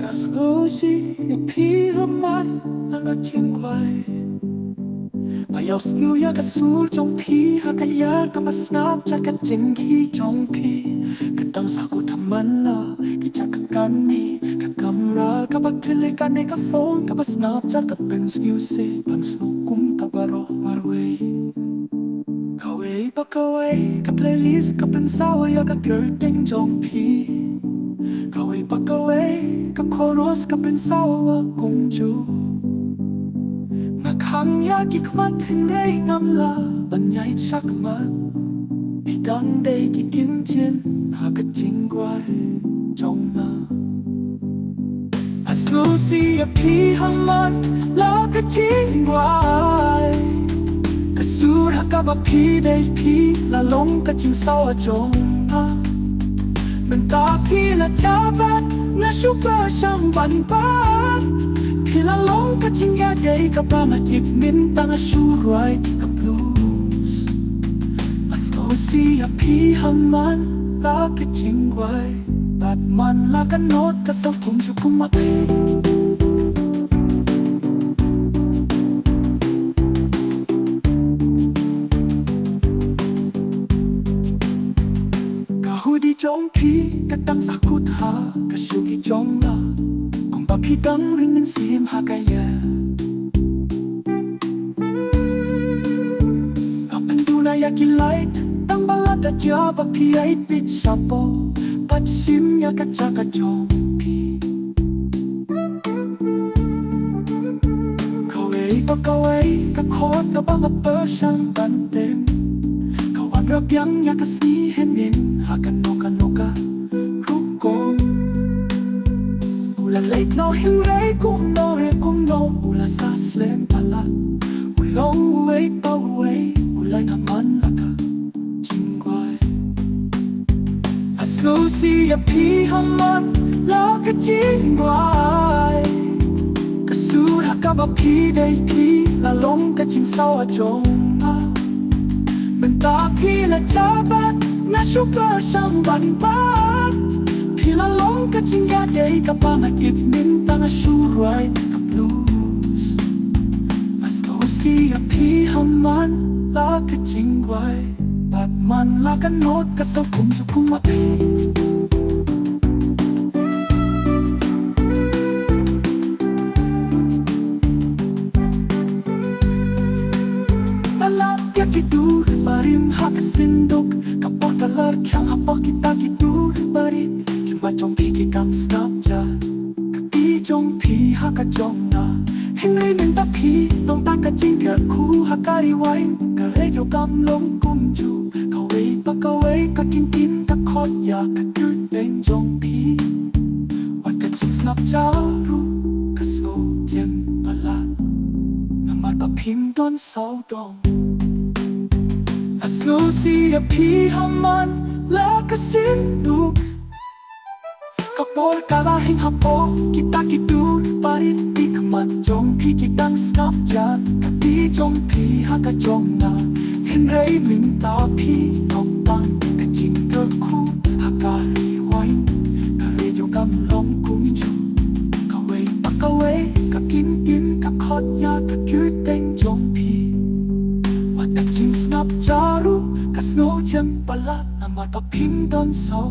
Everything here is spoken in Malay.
Ascolti e piramar alla cinque Ayos nguya ka sul trong pi hakayar ka pasnap cha ka jengki trong pi Kadang saku taman na kichakakan ni ka kamera ka pagtili ka ne ka phone ka pasnap cha ka pens music pan snukum ka baro marwe Kaway pa kaway ka playlist ka pensawa ya ka gerting trong pi Kaway pa kaway ka chorus ka pensawa kung ju Nga kanya kikmat hinray ngamla banyay chakmat Bidang day kikin chin hagat jingway jong na Asno siya pihaman la ka jingway Kasur hakaba pi day pi lalong ka jing sawa jong na Mentaki la jabat na super siyang banbat Kilalong ka jingya day ka pa nagipmin ta na shuray ka blues Asno siya pihaman la ka jingway Batman la ka not ka sa kumju kumapi Kahudi jong pi katang sakut ha Kasyugi jong la Kung papitang rin ng sim hakaya Kapanduna yakilait Tang balada dya papi ay pit sapo Patsim ya kachaka jong pi Kaway pa kaway kakot ka ba mapasyang bantem Kawadrabyang ya kasnihin min Hakanoka rukong Ula late no hingray kung no Ula sa slim pala Ulong uway pa uway Ulay naman laka jingway Asno siya pihaman laka jingway Kasura ka ba pi day pi Lalong ka jing sawa jong Mentaki la jabat na super siyang banbat Pilalong ka jingya day ka pa nagipmin ta na shuray ka blues Asno siya pihaman la ka jingway Batman la ka not ka sa kumju kumapi Kidur barim hakasindok Kapok talar kyang hapok kita kidur barit Kima jong pi kikang snapchat Kaki jong pi haka jong na Henry minta pi nong taka jingga ku hakari wain Ka radio kam long kumju Kaway pa kaway kakintin kakot ya kakuteng jong pi Wat ka jing snapchat ru kaso jem palat Namat pa pim don sao dong Asno siya pihaman la kasinduk Kapor kalahing hapo kita kidur parit di kamat jong pi kitang snapchat Kati jong pi haka jong na Henry minta pi nong tan kajing ku haka rewind Karejo kamlong kumju Kaway pa kaway kakinkin kakot ya kakuteng jong pi Wat ka jing snapchat ru kasno jem pala na matapim don so